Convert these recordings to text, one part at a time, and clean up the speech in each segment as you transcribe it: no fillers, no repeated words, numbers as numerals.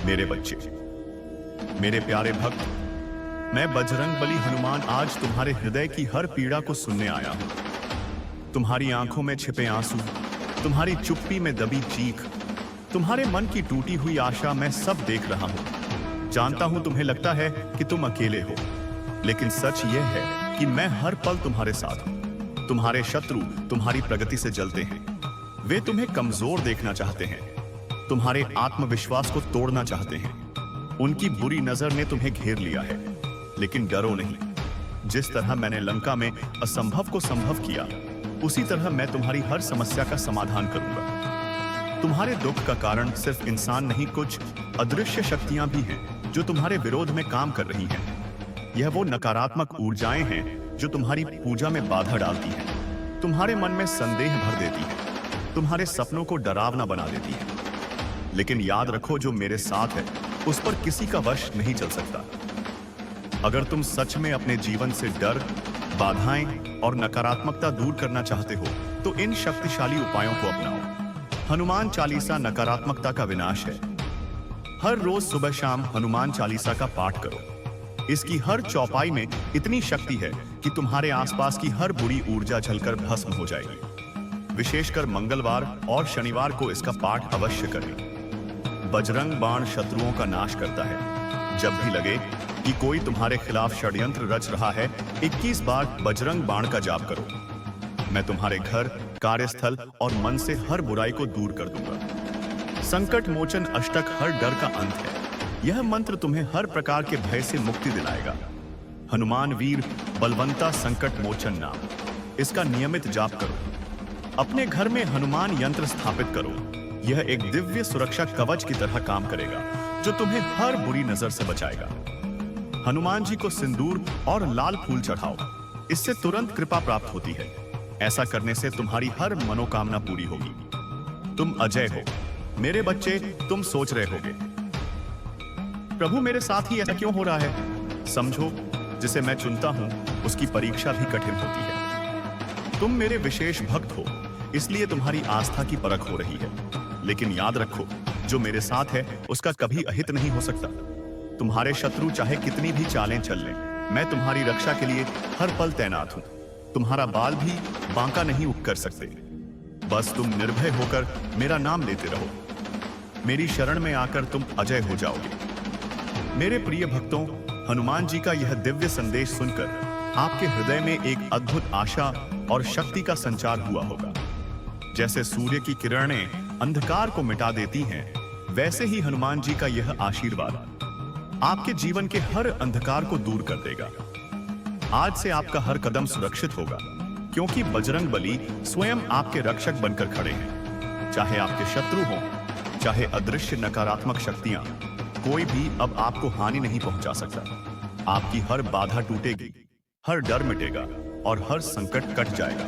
मेरे बच्चे, मेरे प्यारे भक्त, मैं बजरंगबली हनुमान आज तुम्हारे हृदय की हर पीड़ा को सुनने आया हूं। तुम्हारी आंखों में छिपे आंसू, तुम्हारी चुप्पी में दबी चीख, तुम्हारे मन की टूटी हुई आशा मैं सब देख रहा हूं। जानता हूं तुम्हें लगता है कि तुम अकेले हो, लेकिन सच यह है कि मैं हर पल तुम्हारे साथ हूं। तुम्हारे शत्रु तुम्हारी प्रगति से जलते हैं। वे तुम्हें कमजोर देखना चाहते हैं, तुम्हारे आत्मविश्वास को तोड़ना चाहते हैं। उनकी बुरी नजर ने तुम्हें घेर लिया है, लेकिन डरो नहीं। जिस तरह मैंने लंका में असंभव को संभव किया, उसी तरह मैं तुम्हारी हर समस्या का समाधान करूंगा। तुम्हारे दुख का कारण सिर्फ इंसान नहीं, कुछ अदृश्य शक्तियां भी हैं जो तुम्हारे विरोध में काम कर रही हैं। यह वो नकारात्मक ऊर्जाएं हैं जो तुम्हारी पूजा में बाधा डालती हैं, तुम्हारे मन में संदेह भर देती हैं, तुम्हारे सपनों को डरावना बना देती हैं। लेकिन याद रखो, जो मेरे साथ है उस पर किसी का वश नहीं चल सकता। अगर तुम सच में अपने जीवन से डर, बाधाएं और नकारात्मकता दूर करना चाहते हो, तो इन शक्तिशाली उपायों को अपनाओ। हनुमान चालीसा नकारात्मकता का विनाश है। हर रोज सुबह शाम हनुमान चालीसा का पाठ करो। इसकी हर चौपाई में इतनी शक्ति है कि तुम्हारे आसपास की हर बुरी ऊर्जा जलकर भस्म हो जाएगी। विशेषकर मंगलवार और शनिवार को इसका पाठ अवश्य करें। बजरंग बाण शत्रुओं का नाश करता है। जब भी लगे कि कोई तुम्हारे खिलाफ षड्यंत्र रच रहा है, 21 बार बजरंग बाण का जाप करो। मैं तुम्हारे घर, कार्यस्थल और मन से हर बुराई को दूर कर दूंगा। संकट मोचन अष्टक हर डर का अंत है। यह मंत्र तुम्हें हर प्रकार के भय से मुक्ति दिलाएगा। हनुमान वीर बलवंता संकट मोचन नाम, इसका नियमित जाप करो। अपने घर में हनुमान यंत्र स्थापित करो। यह एक दिव्य सुरक्षा कवच की तरह काम करेगा, जो तुम्हें हर बुरी नजर से बचाएगा। हनुमान जी को सिंदूर और लाल फूल चढ़ाओ, इससे तुरंत कृपा प्राप्त होती है। ऐसा करने से तुम्हारी हर मनोकामना पूरी होगी। तुम अजय हो। मेरे बच्चे, तुम सोच रहे होगे, प्रभु मेरे साथ ही ऐसा क्यों हो रहा है? समझो, जिसे मैं चुनता हूं उसकी परीक्षा भी कठिन होती है। तुम मेरे विशेष भक्त हो, इसलिए तुम्हारी आस्था की परख हो रही है। लेकिन याद रखो, जो मेरे साथ है उसका कभी अहित नहीं हो सकता। तुम्हारे शत्रु चाहे कितनी भी चालें चल लें, मैं तुम्हारी रक्षा के लिए हर पल तैनात हूं। तुम्हारा बाल भी बांका नहीं उठ कर सकते। बस तुम निर्भय होकर मेरा नाम लेते रहो। मेरी शरण में आकर तुम अजय हो जाओगे। मेरे प्रिय भक्तों, हनुमान जी का यह दिव्य संदेश सुनकर आपके हृदय में एक अद्भुत आशा और शक्ति का संचार हुआ होगा। जैसे सूर्य की किरणें अंधकार को मिटा देती हैं, वैसे ही हनुमान जी का यह आशीर्वाद आपके जीवन के हर अंधकार को दूर कर देगा। आज से आपका हर कदम सुरक्षित होगा, क्योंकि बजरंगबली स्वयं आपके रक्षक बनकर खड़े हैं। चाहे आपके शत्रु हों, चाहे अदृश्य नकारात्मक शक्तियां, कोई भी अब आपको हानि नहीं पहुंचा सकता। आपकी हर बाधा टूटेगी, हर डर मिटेगा और हर संकट कट जाएगा।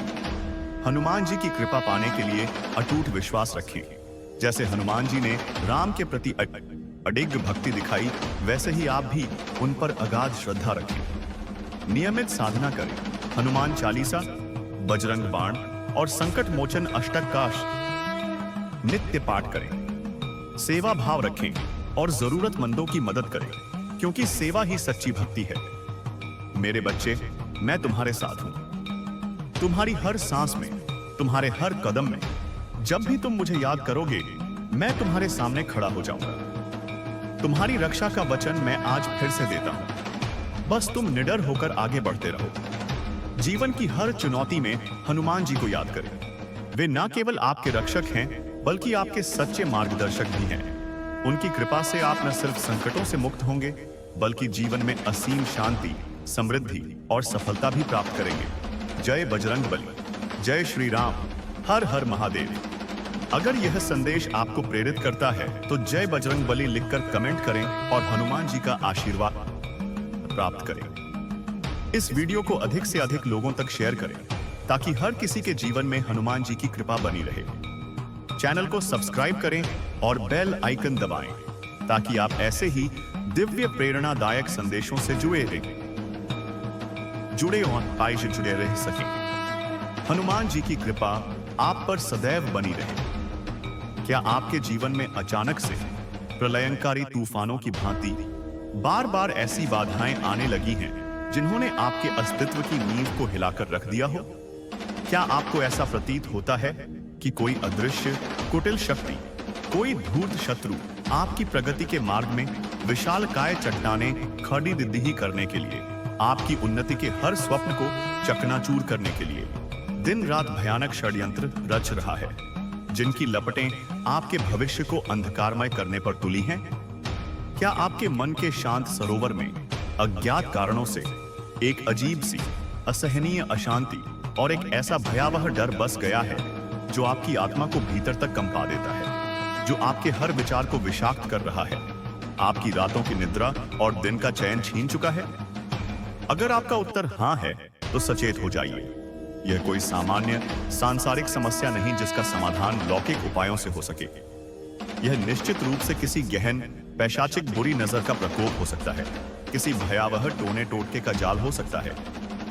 हनुमान जी की कृपा पाने के लिए अटूट विश्वास रखें। जैसे हनुमान जी ने राम के प्रति अडिग भक्ति दिखाई, वैसे ही आप भी उन पर अगाध श्रद्धा रखें। नियमित साधना करें। हनुमान चालीसा, बजरंग बाण और संकट मोचन अष्टक का नित्य पाठ करें। सेवा भाव रखें और जरूरतमंदों की मदद करें, क्योंकि सेवा ही सच्ची भक्ति है। मेरे बच्चे, मैं तुम्हारे साथ हूं। तुम्हारी हर सांस में, तुम्हारे हर कदम में। जब भी तुम मुझे याद करोगे, मैं तुम्हारे सामने खड़ा हो जाऊंगा। तुम्हारी रक्षा का वचन मैं आज फिर से देता हूं। बस तुम निडर होकर आगे बढ़ते रहो। जीवन की हर चुनौती में हनुमान जी को याद करें। वे न केवल आपके रक्षक हैं, बल्कि आपके सच्चे मार्गदर्शक भी हैं। उनकी कृपा से आप न सिर्फ संकटों से मुक्त होंगे, बल्कि जीवन में असीम शांति, समृद्धि और सफलता भी प्राप्त करेंगे। जय बजरंगबली, जय श्री राम, हर हर महादेव। अगर यह संदेश आपको प्रेरित करता है, तो जय बजरंगबली लिखकर कमेंट करें और हनुमान जी का आशीर्वाद प्राप्त करें। इस वीडियो को अधिक से अधिक लोगों तक शेयर करें, ताकि हर किसी के जीवन में हनुमान जी की कृपा बनी रहे। चैनल को सब्सक्राइब करें और बेल आइकन दबाएं, ताकि आप ऐसे ही दिव्य प्रेरणादायक संदेशों से जुड़े रह सकें। हनुमान जी की कृपा आप पर सदैव बनी रहे। क्या आपके जीवन में अचानक से प्रलयंकारी तूफानों की भांति बार बार ऐसी बाधाएं आने लगी हैं जिन्होंने आपके अस्तित्व की नींव को हिलाकर रख दिया हो? क्या आपको ऐसा प्रतीत होता है कि कोई अदृश्य कुटिल शक्ति, कोई धूर्त शत्रु आपकी प्रगति के मार्ग में विशालकाय चट्टानें खड़ी दिद्दी करने के लिए, आपकी उन्नति के हर स्वप्न को चकनाचूर करने के लिए दिन रात भयानक षड्यंत्र रच रहा है, जिनकी लपटें आपके भविष्य को अंधकारमय करने पर तुली हैं? क्या आपके मन के शांत सरोवर में अज्ञात कारणों से एक अजीब सी असहनीय अशांति और एक ऐसा भयावह डर बस गया है जो आपकी आत्मा को भीतर तक कंपा देता है, जो आपके हर विचार को विषाक्त कर रहा है, आपकी रातों की निद्रा और दिन का चैन छीन चुका है? अगर आपका उत्तर हां है तो सचेत हो जाइए। यह कोई सामान्य सांसारिक समस्या नहीं जिसका समाधान लौकिक उपायों से हो सके। यह निश्चित रूप से किसी गहन पैशाचिक बुरी नजर का प्रकोप हो सकता है, किसी भयावह टोने टोटके का जाल हो सकता है,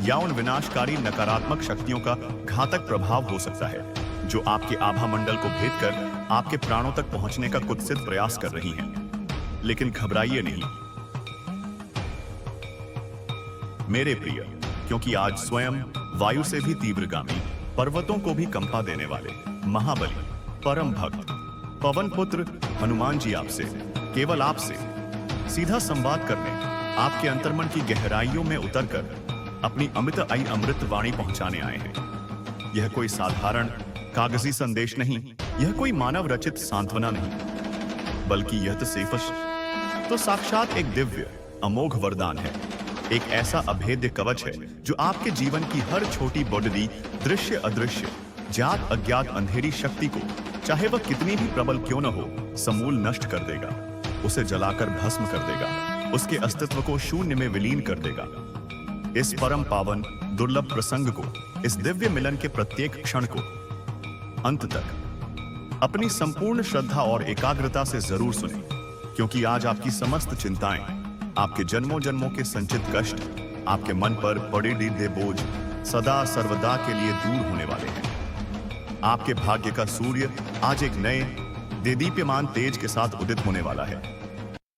या उन विनाशकारी नकारात्मक शक्तियों का घातक प्रभाव हो सकता है जो आपके आभा मंडल को भेद कर आपके प्राणों तक पहुंचने का कुत्सित प्रयास कर रही हैं। लेकिन घबराइए नहीं मेरे प्रिय, क्योंकि आज स्वयं वायु से भी तीव्रगामी, पर्वतों को भी कंपा देने वाले महाबली परम भक्त पवन पुत्र हनुमान जी आपसे, केवल आपसे सीधा संवाद करने, आपके अंतर्मन की गहराइयों में उतरकर अपनी अमृत वाणी पहुंचाने आए हैं। यह कोई साधारण कागजी संदेश नहीं, यह कोई मानव रचित सांत्वना नहीं, बल्कि यह तो साक्षात एक दिव्य अमोघ वरदान है, एक ऐसा अभेद्य कवच है जो आपके जीवन की हर छोटी बड़ी दृश्य अदृश्य, जात अज्ञात अंधेरी शक्ति को, चाहे वह कितनी भी प्रबल क्यों न हो, समूल नष्ट कर देगा, उसे जलाकर भस्म कर देगा, उसके अस्तित्व को शून्य में विलीन कर देगा। इस परम पावन दुर्लभ प्रसंग को, इस दिव्य मिलन के प्रत्येक क्षण को अंत तक अपनी संपूर्ण श्रद्धा और एकाग्रता से जरूर सुने, क्योंकि आज आपकी समस्त चिंताएं, आपके जन्मों जन्मों के संचित कष्ट, आपके मन पर पड़े डीढ़े बोझ सदा सर्वदा के लिए दूर होने वाले हैं। आपके भाग्य का सूर्य आज एक नए देदीप्यमान तेज के साथ उदित होने वाला है।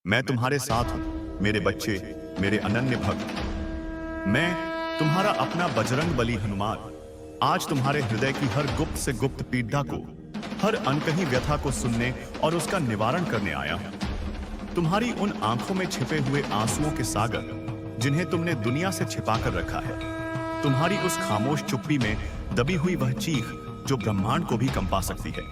मैं तुम्हारे साथ हूं मेरे बच्चे, मेरे अनन्य भक्त। मैं तुम्हारा अपना बजरंग बली हनुमान आज तुम्हारे हृदय की हर गुप्त से गुप्त पीड़ा को, हर अनकही व्यथा को सुनने और उसका निवारण करने आया हूं। तुम्हारी उन आंखों में छिपे हुए आंसुओं के सागर जिन्हें तुमने दुनिया से छिपा कर रखा है, तुम्हारी उस खामोश चुप्पी में दबी हुई वह चीख जो ब्रह्मांड को भी कंपा सकती है,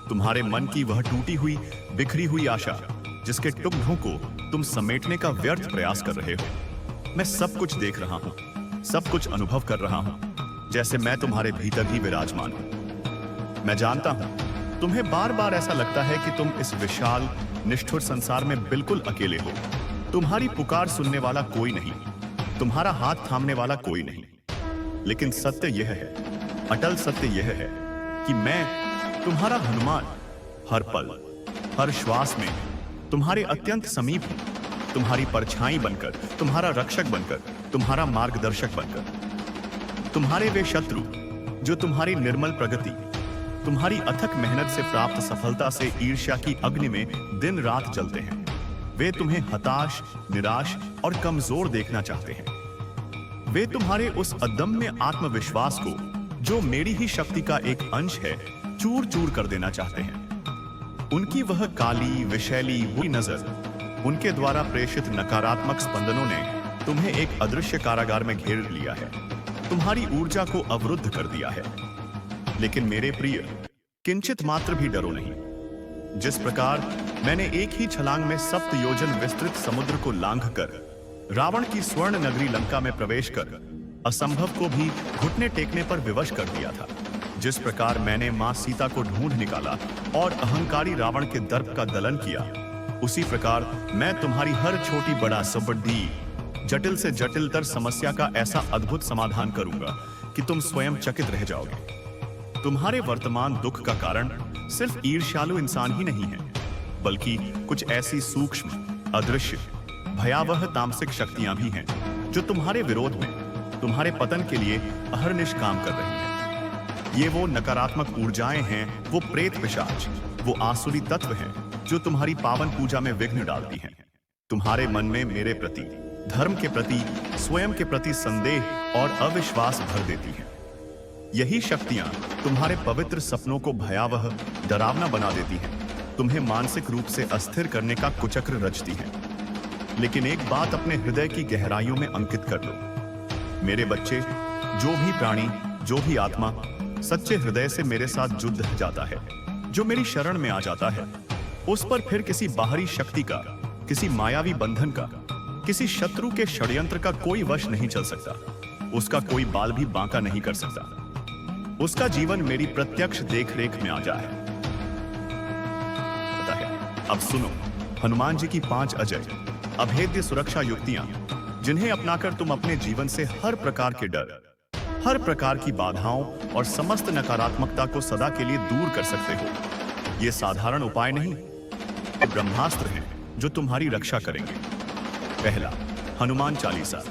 तुम्हारे मन की वह टूटी हुई बिखरी हुई आशा जिसके टुकड़ों को तुम समेटने का व्यर्थ प्रयास कर रहे हो। मैं सब कुछ देख रहा हूं, सब कुछ अनुभव कर रहा हूं, जैसे मैं तुम्हारे भीतर ही विराजमान हूं। मैं जानता हूं तुम्हें बार बार ऐसा लगता है कि तुम इस विशाल निष्ठुर संसार में बिल्कुल अकेले हो। तुम्हारी पुकार सुनने वाला कोई नहीं, तुम्हारा हाथ थामने वाला कोई नहीं। लेकिन सत्य यह है, अटल सत्य यह है कि मैं तुम्हारा हनुमान हर पल, हर श्वास में तुम्हारे अत्यंत समीप हूं, तुम्हारी परछाई बनकर, तुम्हारा रक्षक बनकर, तुम्हारा मार्गदर्शक बनकर। तुम्हारे वे शत्रु जो तुम्हारी निर्मल प्रगति, तुम्हारी अथक मेहनत से प्राप्त सफलता से ईर्ष्या की अग्नि में दिन रात जलते हैं, वे तुम्हें हताश, निराश और कमजोर देखना चाहते हैं। वे तुम्हारे उस अदम्य आत्मविश्वास को, जो मेरी ही शक्ति का एक अंश है, चूर चूर कर देना चाहते हैं। उनकी वह काली विषैली बुरी नजर, उनके द्वारा प्रेषित नकारात्मक स्पंदनों ने तुम्हें एक अदृश्य कारागार में घेर लिया है, तुम्हारी ऊर्जा को अवरुद्ध कर दिया है। लेकिन मेरे प्रिय, किंचित मात्र भी डरो नहीं। जिस प्रकार मैंने एक ही छलांग में 7 योजन विस्तृत समुद्र को लांघकर रावण की स्वर्ण नगरी लंका में प्रवेश कर असंभव को भी घुटने टेकने पर विवश कर दिया था, जिस प्रकार मैंने मां सीता को ढूंढ निकाला और अहंकारी रावण के दर्प का दलन किया, उसी प्रकार मैं तुम्हारी हर छोटी बड़ा सबड्डी, जटिल से जटिलतर समस्या का ऐसा अद्भुत समाधान करूंगा कि तुम स्वयं चकित रह जाओगे। तुम्हारे वर्तमान दुख का कारण सिर्फ ईर्ष्यालु इंसान ही नहीं है, बल्कि कुछ ऐसी सूक्ष्म, अदृश्य, भयावह तामसिक शक्तियां भी हैं जो तुम्हारे विरोध में, तुम्हारे पतन के लिए अहर्निश काम कर रही हैं। ये वो नकारात्मक ऊर्जाएं हैं, वो प्रेत पिशाच, वो आसुरी तत्व हैं जो तुम्हारी पावन पूजा में विघ्न डालती हैं। तुम्हारे मन में मेरे प्रति, धर्म के प्रति, स्वयं के प्रति संदेह और अविश्वास भर देती हैं। यही शक्तियां तुम्हारे पवित्र सपनों को भयावह, डरावना बना देती हैं, तुम्हें मानसिक रूप से अस्थिर करने का कुचक्र रचती हैं। लेकिन एक बात अपने हृदय की गहराइयों में अंकित कर लो, मेरे बच्चे, जो भी प्राणी, जो भी आत्मा सच्चे हृदय से मेरे साथ जुड़ जाता है, जो मेरी शरण में आ जाता है, उस पर फिर किसी बाहरी शक्ति का, किसी मायावी बंधन का, किसी शत्रु के षड्यंत्र का कोई वश नहीं चल सकता। उसका कोई बाल भी बांका नहीं कर सकता। उसका जीवन मेरी प्रत्यक्ष देखरेख में आ जाए। पता है, अब सुनो हनुमान जी की 5 अजय अभेद्य सुरक्षा युक्तियां, जिन्हें अपनाकर तुम अपने जीवन से हर प्रकार के डर, हर प्रकार की बाधाओं और समस्त नकारात्मकता को सदा के लिए दूर कर सकते हो। ये साधारण उपाय नहीं, ये ब्रह्मास्त्र हैं जो तुम्हारी रक्षा करेंगे। पहला, हनुमान चालीसा।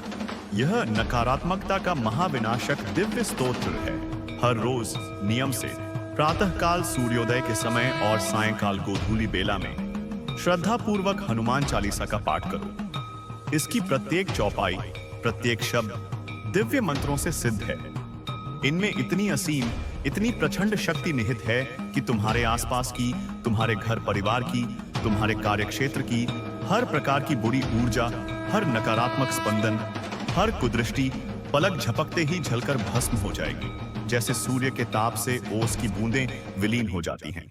यह नकारात्मकता का महाविनाशक दिव्य स्तोत्र है। हर रोज नियम से प्रातःकाल सूर्योदय के समय और सायंकाल गोधूली बेला में श्रद्धा पूर्वक हनुमान चालीसा का पाठ करो। इसकी प्रत्येक चौपाई, प्रत्येक शब्द दिव्य मंत्रों से सिद्ध है। इनमें इतनी असीम, इतनी प्रचंड शक्ति निहित है कि तुम्हारे आसपास की, तुम्हारे घर परिवार की, तुम्हारे कार्यक्षेत्र की हर प्रकार की बुरी ऊर्जा, हर नकारात्मक स्पंदन, हर कुदृष्टि पलक झपकते ही जलकर भस्म हो जाएगी, जैसे सूर्य के ताप से ओस की बूंदें विलीन हो जाती हैं।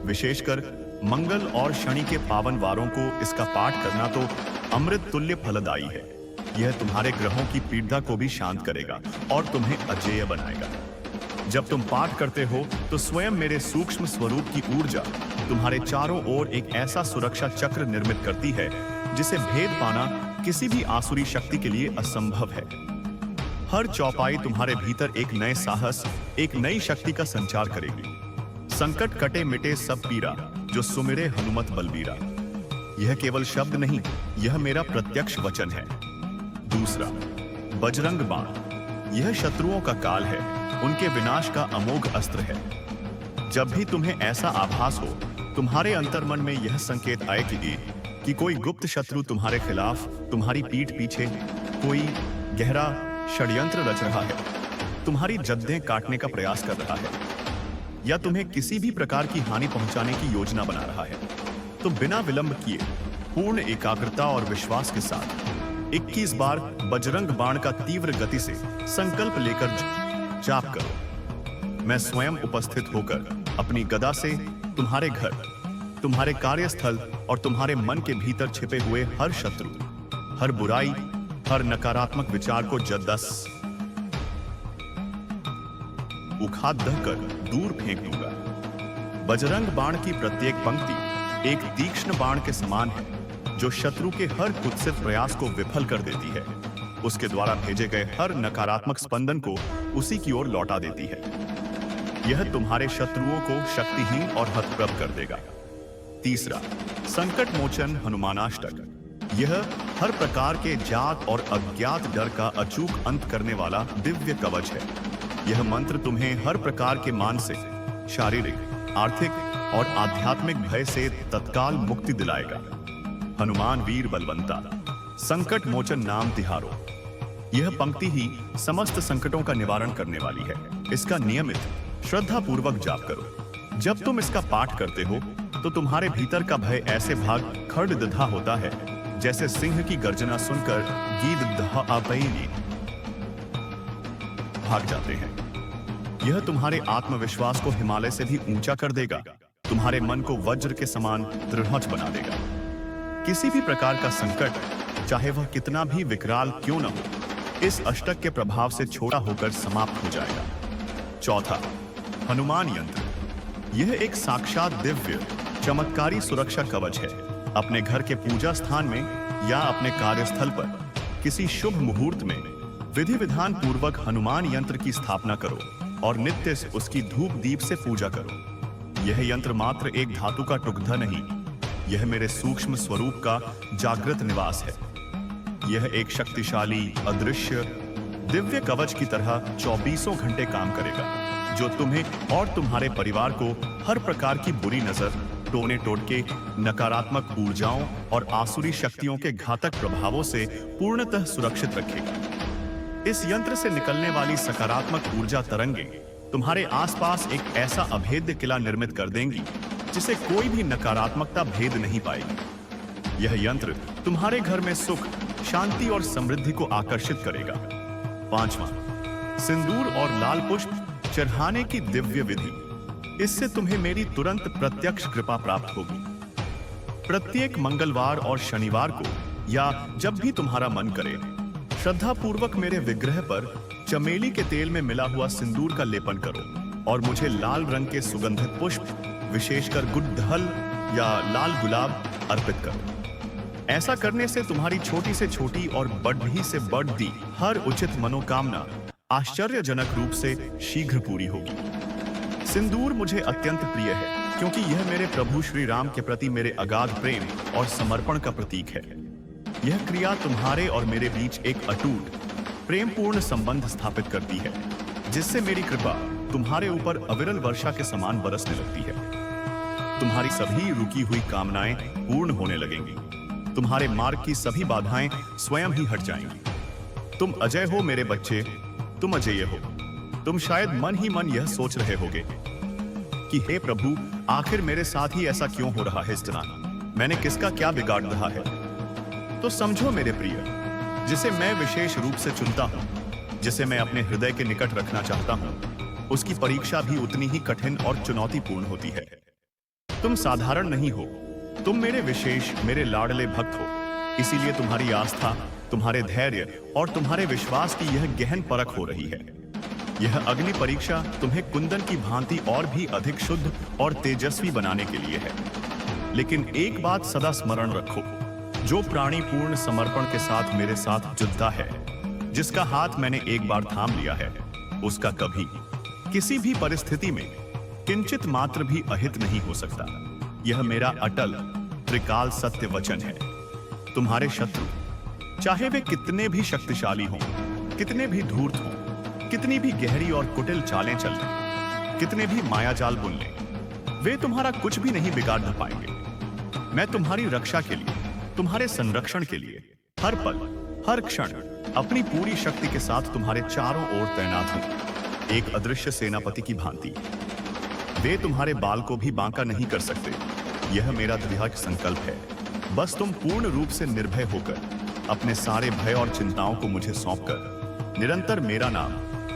विशेषकर मंगल और शनि के पावन वारों को इसका पाठ करना तो अमृत तुल्य फलदायी है। यह तुम्हारे ग्रहों की पीड़ा को भी शांत करेगा और तुम्हें अजेय बनाएगा। जब तुम पाठ करते हो तो स्वयं मेरे सूक्ष्म स्वरूप की ऊर्जा तुम्हारे चारों ओर एक ऐसा सुरक्षा चक्र निर्मित करती है जिसे भेद पाना किसी भी आसुरी शक्ति के लिए असंभव है। हर चौपाई तुम्हारे भीतर एक नए साहस, एक नई शक्ति का संचार करेगी। संकट कटे मिटे सब पीरा, जो सुमिरे हनुमत बलबीरा। यह केवल शब्द नहीं, यह मेरा प्रत्यक्ष वचन है। दूसरा, बजरंग बाण। यह शत्रुओं का काल है, उनके विनाश का अमोघ अस्त्र है। जब भी तुम्हें ऐसा आभास हो, तुम्हारे अंतर्मन में यह संकेत आए कि कोई गुप्त शत्रु तुम्हारे खिलाफ, तुम्हारी पीठ पीछे कोई गहरा षड्यंत्र रच रहा है, तुम्हारी जद्दें काटने का प्रयास कर रहा है, या तुम्हें किसी भी प्रकार की हानि पहुंचाने की योजना बना रहा है, तो बिना विलंब किए, पूर्ण एकाग्रता और विश्वास के साथ 21 बार बजरंग बाण का तीव्र गति से संकल्प लेकर जाप करो। मैं स्वयं उपस्थित होकर अपनी गदा से तुम्हारे घर, तुम्हारे कार्यस्थल और तुम्हारे मन के भीतर छिपे हुए हर शत्रु, हर बुराई, हर नकारात्मक विचार को जद्दस उखाड़ कर दूर फेंक दूंगा। बजरंग बाण की प्रत्येक पंक्ति एक तीक्ष्ण बाण के समान है, जो शत्रु के हर कुत्सित प्रयास को विफल कर देती है। उसके द्वारा भेजे गए हर नकारात्मक स्पंदन को उसी की ओर लौटा देती है। यह तुम्हारे शत्रुओं को शक्तिहीन और हतप्रभ कर देगा। तीसरा, संकट मोचन हनुमानाष्टक। यह हर प्रकार के जात और अज्ञात डर का अचूक अंत करने वाला दिव्य कवच है। यह मंत्र तुम्हें हर प्रकार के मानसिक, शारीरिक, आर्थिक और आध्यात्मिक भय से तत्काल मुक्ति दिलाएगा। हनुमान वीर बलवंता, संकट मोचन नाम तिहारो। यह पंक्ति ही समस्त संकटों का निवारण करने वाली है। इसका नियमित श्रद्धा पूर्वक जाप करो। जब तुम इसका पाठ करते हो तो तुम्हारे भीतर का भय ऐसे भाग खड़दधा होता है, जैसे सिंह की गर्जना सुनकर गीदड़ भाग जाते हैं। यह तुम्हारे आत्मविश्वास को हिमालय से भी ऊंचा कर देगा, तुम्हारे मन को वज्र के समान दृढ़ बना देगा। किसी भी प्रकार का संकट, चाहे वह कितना भी विकराल क्यों न हो, इस अष्टक के प्रभाव से छोटा होकर समाप्त हो जाएगा। चौथा, हनुमान यंत्र। यह एक साक्षात दिव्य चमत्कारी सुरक्षा कवच है। अपने घर के पूजा स्थान में या अपने कार्यस्थल पर किसी शुभ मुहूर्त में विधि विधान पूर्वक हनुमान यंत्र की स्थापना करो और नित्य उसकी धूप दीप से पूजा करो। यह यंत्र मात्र एक धातु का टुकड़ा नहीं, यह मेरे सूक्ष्म स्वरूप का जागृत निवास है। यह एक शक्तिशाली, अदृश्य, दिव्य कवच की तरह 24 घंटे काम करेगा, जो तुम्हें और तुम्हारे परिवार को हर प्रकार की बुरी नजर, टोने टोटके, नकारात्मक ऊर्जाओं और आसुरी शक्तियों के घातक प्रभावों से पूर्णतः सुरक्षित रखेगा। इस यंत्र से निकलने वाली सकारात्मक ऊर्जा तरंगें तुम्हारे आसपास एक ऐसा अभेद्य किला निर्मित कर देंगी जिसे कोई भी नकारात्मकता भेद नहीं पाएगी। यह यंत्र तुम्हारे घर में सुख, शांति और समृद्धि को आकर्षित करेगा। 5वां, सिंदूर और लाल पुष्प चढ़ाने की दिव्य विधि। इससे तुम्हें मेरी तुरंत प्रत्यक्ष कृपा प्राप्त होगी। प्रत्येक मंगलवार और शनिवार को या जब भी तुम्हारा मन करे, श्रद्धा पूर्वक मेरे विग्रह पर चमेली के तेल में मिला हुआ सिंदूर का लेपन करो और मुझे लाल रंग के सुगंधित पुष्प, विशेषकर गुड़हल या लाल गुलाब अर्पित करो। ऐसा करने से तुम्हारी छोटी से छोटी और बढ़ी से बढ़ती हर उचित मनोकामना आश्चर्यजनक रूप से शीघ्र पूरी होगी। सिंदूर मुझे अत्यंत प्रिय है क्योंकि यह मेरे प्रभु श्री राम के प्रति मेरे अगाध प्रेम और समर्पण का प्रतीक है। यह क्रिया तुम्हारे और मेरे बीच एक अटूट, प्रेमपूर्ण संबंध स्थापित करती है, जिससे मेरी कृपा तुम्हारे ऊपर अविरल वर्षा के समान बरसने लगती है। तुम्हारी सभी रुकी हुई कामनाएं पूर्ण होने लगेंगी। तुम्हारे मार्ग की सभी बाधाएं स्वयं ही हट जाएंगी। तुम अजय हो मेरे बच्चे, तुम अजेय हो। तुम शायद मन ही मन यह सोच रहे होगे कि हे प्रभु, आखिर मेरे साथ ही ऐसा क्यों हो रहा है इस तरह? मैंने किसका क्या बिगाड़ रहा है? तो समझो मेरे प्रिय, जिसे मैं विशेष रूप से चुनता हूं, जिसे मैं अपने हृदय के निकट रखना चाहता हूं, उसकी परीक्षा भी उतनी ही कठिन और चुनौतीपूर्ण होती है। तुम साधारण नहीं हो, तुम मेरे विशेष, मेरे लाडले भक्त हो। इसीलिए तुम्हारी आस्था, तुम्हारे धैर्य और तुम्हारे विश्वास की यह गहन परख हो रही है। यह अग्नि परीक्षा तुम्हें कुंदन की भांति और भी अधिक शुद्ध और तेजस्वी बनाने के लिए है। लेकिन एक बात सदा स्मरण रखो, जो प्राणी पूर्ण समर्पण के साथ मेरे साथ जुड़ता है, जिसका हाथ मैंने एक बार थाम लिया है, उसका कभी किसी भी परिस्थिति में किंचित मात्र भी अहित नहीं हो सकता। यह मेरा अटल त्रिकाल सत्य वचन है। तुम्हारे शत्रु, चाहे वे कितने भी शक्तिशाली हों, कितने भी धूर्त हों, कितनी भी गहरी और कुटिल चालें चल लें, कितने भी मायाजाल बुन लें, वे तुम्हारा कुछ भी नहीं बिगाड़ पाएंगे। मैं तुम्हारी रक्षा के लिए, तुम्हारे संरक्षण के लिए हर पल, हर क्षण अपनी पूरी शक्ति के साथ तुम्हारे चारों ओर तैनात हूं, एक अदृश्य सेनापति की भांति। वे तुम्हारे बाल को भी बांका नहीं कर सकते। यह मेरा दृढ़ संकल्प है। बस तुम पूर्ण रूप से निर्भय होकर अपने सारे भय और चिंताओं को मुझे सौंपकर निरंतर मेरा नाम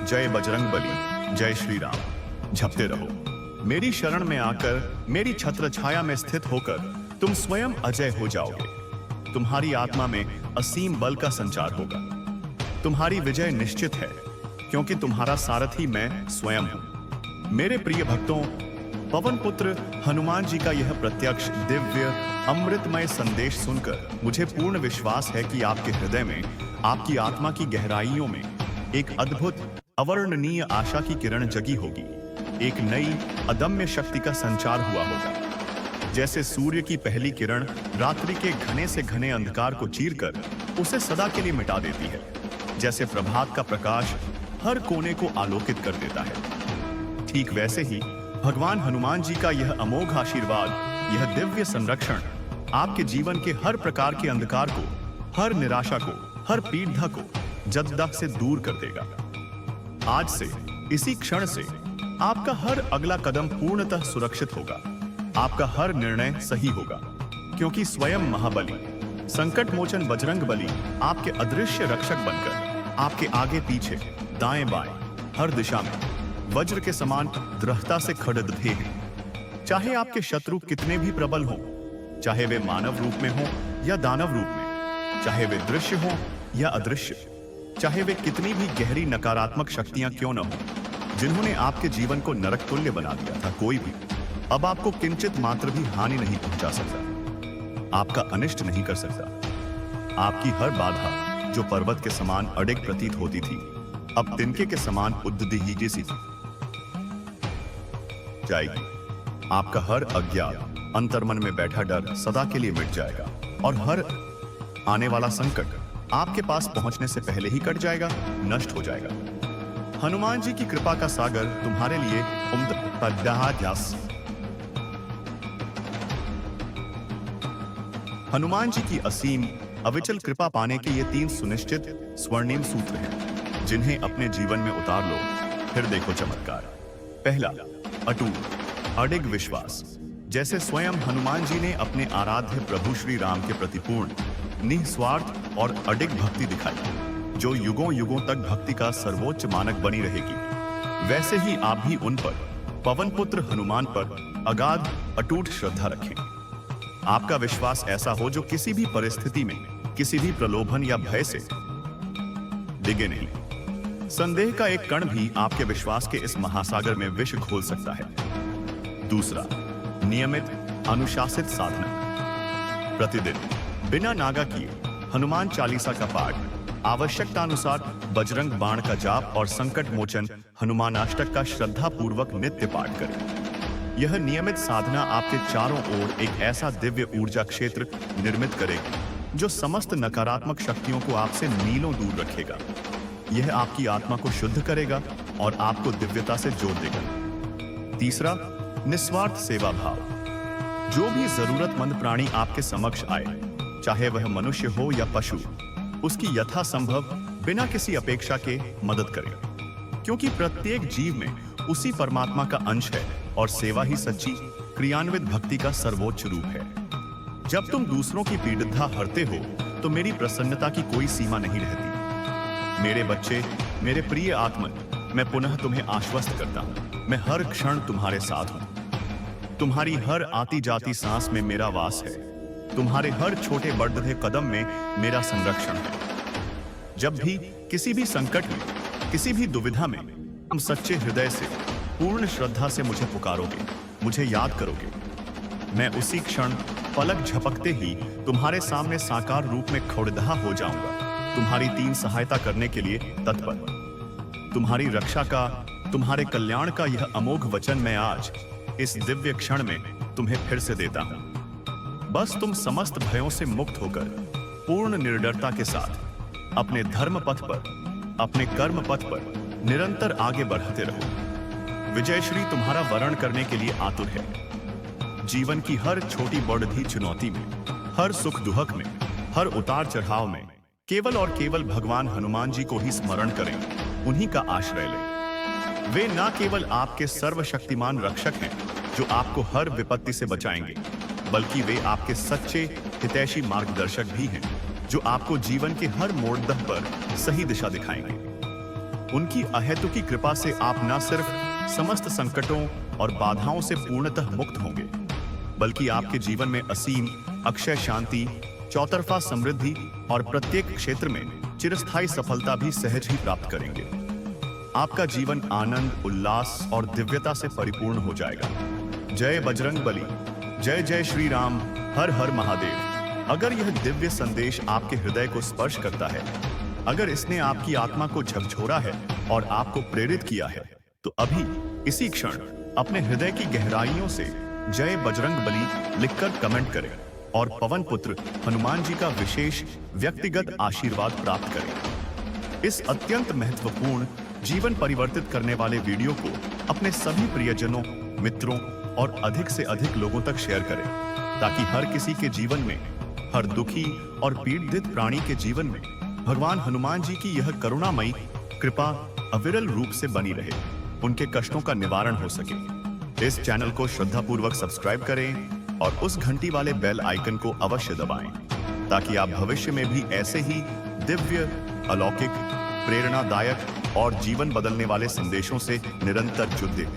जय बजरंग बली, जय श्री राम जपते रहो। मेरी शरण में आकर, मेरी छत्र छाया में स्थित होकर तुम स्वयं अजय हो जाओगे। तुम्हारी आत्मा में असीम बल का संचार होगा। तुम्हारी विजय निश्चित है, क्योंकि तुम्हारा सारथी मैं स्वयं हूं। मेरे प्रिय भक्तों, पवन पुत्र हनुमान जी का यह प्रत्यक्ष, दिव्य, अमृतमय संदेश सुनकर मुझे पूर्ण विश्वास है कि आपके हृदय में, आपकी आत्मा की गहराइयों में एक अद्भुत, अवर्णनीय आशा की किरण जगी होगी। एक नई अदम्य शक्ति का संचार हुआ होगा। जैसे सूर्य की पहली किरण रात्रि के घने से घने अंधकार को चीरकर उसे सदा के लिए मिटा देती है, जैसे प्रभात का प्रकाश हर कोने को आलोकित कर देता है, ठीक वैसे ही भगवान हनुमान जी का यह अमोघ आशीर्वाद, यह दिव्य संरक्षण आपके जीवन के हर प्रकार के अंधकार को, हर निराशा को, हर पीड़ा को जद से दूर कर देगा। आज से, इसी क्षण से आपका हर अगला कदम पूर्णतः सुरक्षित होगा। आपका हर निर्णय सही होगा, क्योंकि स्वयं महाबली, संकट मोचन बजरंग बली आपके अदृश्य रक्षक बनकर आपके आगे पीछे, दाएं बाएं, हर दिशा में वज्र के समान दृढ़ता से खड़े हैं। चाहे आपके शत्रु कितने भी प्रबल हों, चाहे वे मानव रूप में हों या दानव रूप में, चाहे वे दृश्य हों या अदृश्य, चाहे वे कितनी भी गहरी नकारात्मक शक्तियां क्यों न हों, जिन्होंने आपके जीवन को नरक तुल्य बना दिया था, कोई भी अब आपको किंचित मात्र भी हानि नहीं पहुंचा सकता, आपका अनिष्ट नहीं कर सकता। आपकी हर बाधा, जो पर्वत के समान अडिग प्रतीत होती थी, अब तिनके के समान उद्दीही सी जाएगी। आपका हर अज्ञात, अंतर्मन में बैठा डर सदा के लिए मिट जाएगा और हर आने वाला संकट आपके पास पहुंचने से पहले ही कट जाएगा, नष्ट हो जाएगा। हनुमान जी की कृपा का सागर तुम्हारे लिए हनुमान जी की असीम अविचल कृपा पाने के ये 3 सुनिश्चित स्वर्णिम सूत्र हैं, जिन्हें अपने जीवन में उतार लो, फिर देखो चमत्कार। पहला, अटूट अडिग विश्वास। जैसे स्वयं हनुमान जी ने अपने आराध्य प्रभु श्री राम के प्रति पूर्ण, निस्वार्थ और अडिग भक्ति दिखाई, जो युगों युगों तक भक्ति का सर्वोच्च मानक बनी रहेगी, वैसे ही आप भी उन पर, पवन पुत्र हनुमान पर अगाध अटूट श्रद्धा रखें। आपका विश्वास ऐसा हो जो किसी भी परिस्थिति में, किसी भी प्रलोभन या भय से डिगे नहीं। संदेह का एक कण भी आपके विश्वास के इस महासागर में विष घोल सकता है। दूसरा, नियमित अनुशासित साधना। प्रतिदिन बिना नागा किए हनुमान चालीसा का पाठ, आवश्यकतानुसार बजरंग बाण का जाप और संकट मोचन हनुमानाष्टक का श्रद्धा पूर्वक नित्य पाठ करें। यह नियमित साधना आपके चारों ओर एक ऐसा दिव्य ऊर्जा क्षेत्र निर्मित करेगी जो समस्त नकारात्मक शक्तियों को आपसे मीलों दूर रखेगा। यह आपकी आत्मा को शुद्ध करेगा और आपको दिव्यता से जोड़ देगा। तीसरा, निस्वार्थ सेवा भाव। जो भी जरूरतमंद प्राणी आपके समक्ष आए, चाहे वह मनुष्य हो या पशु, उसकी यथासंभव बिना किसी अपेक्षा के मदद करें, क्योंकि प्रत्येक जीव में उसी परमात्मा का अंश है और सेवा ही सच्ची क्रियान्वित भक्ति का सर्वोच्च रूप है। जब तुम दूसरों की पीड़ितता हरते हो तो मेरी प्रसन्नता की कोई सीमा नहीं रहती। मेरे बच्चे, मेरे प्रिय आत्मन, मैं पुनः तुम्हें आश्वस्त करता हूं, मैं हर क्षण तुम्हारे साथ हूं। तुम्हारी हर आती जाती सांस में मेरा वास है। तुम्हारे हर छोटे बढ़ते कदम में मेरा संरक्षण है। जब भी किसी भी संकट में, किसी भी दुविधा में तुम सच्चे हृदय से, पूर्ण श्रद्धा से मुझे पुकारोगे, मुझे याद करोगे, मैं उसी क्षण पलक झपकते ही तुम्हारे सामने साकार रूप में खौड़दहा हो जाऊंगा, तुम्हारी 3 सहायता करने के लिए तत्पर। तुम्हारी रक्षा का, तुम्हारे कल्याण का यह अमोघ वचन मैं आज इस दिव्य क्षण में तुम्हें फिर से देता हूं। बस तुम समस्त भयों से मुक्त होकर पूर्ण निर्डरता के साथ अपने धर्म पथ पर, अपने कर्म पथ पर निरंतर आगे बढ़ते रहो। विजय श्री तुम्हारा वरण करने के लिए आतुर है। जीवन की हर छोटी बड़ी चुनौती में, हर सुख दुहक में, हर उतार चढ़ाव में केवल और केवल भगवान हनुमान जी को ही स्मरण करें, उन्हीं का आश्रय लें। वे न केवल आपके सर्वशक्तिमान रक्षक हैं जो आपको हर विपत्ति से बचाएंगे, बल्कि वे आपके सच्चे हितैषी मार्गदर्शक भी हैं जो आपको जीवन के हर मोड़दह पर सही दिशा दिखाएंगे। उनकी अहेतुकी कृपा से आप न सिर्फ समस्त संकटों और बाधाओं से पूर्णतः मुक्त होंगे, बल्कि आपके जीवन में असीम अक्षय शांति, चौतरफा समृद्धि और प्रत्येक क्षेत्र में चिरस्थायी सफलता भी सहज ही प्राप्त करेंगे। आपका जीवन आनंद, उल्लास और दिव्यता से परिपूर्ण हो जाएगा। जय बजरंग बली, जय जय श्री राम, हर हर महादेव। अगर यह दिव्य संदेश आपके हृदय को स्पर्श करता है, अगर इसने आपकी आत्मा को झकझोरा है और आपको प्रेरित किया है, तो अभी इसी क्षण अपने हृदय की गहराइयों से जय बजरंग बली लिखकर कमेंट करें और पवन पुत्र हनुमान जी का विशेष व्यक्तिगत आशीर्वाद प्राप्त करें। इस अत्यंत महत्वपूर्ण, जीवन परिवर्तित करने वाले वीडियो को अपने सभी प्रियजनों, मित्रों और अधिक से अधिक लोगों तक शेयर करें, ताकि हर किसी के जीवन में, हर दुखी और पीड़ित प्राणी के जीवन में भगवान हनुमान जी की यह करुणामयी कृपा अविरल रूप से बनी रहे, उनके कष्टों का निवारण हो सके। इस चैनल को श्रद्धापूर्वक सब्सक्राइब करें और उस घंटी वाले बेल आइकन को अवश्य दबाएं, ताकि आप भविष्य में भी ऐसे ही दिव्य, अलौकिक, प्रेरणादायक और जीवन बदलने वाले संदेशों से निरंतर जुड़े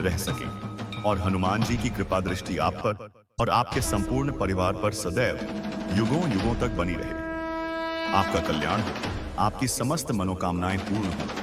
रह सकें और हनुमान जी की कृपा दृष्टि आप पर और आपके संपूर्ण परिवार पर सदैव युगों युगों तक बनी रहे। आपका कल्याण हो, आपकी समस्त मनोकामनाएं पूर्ण हो।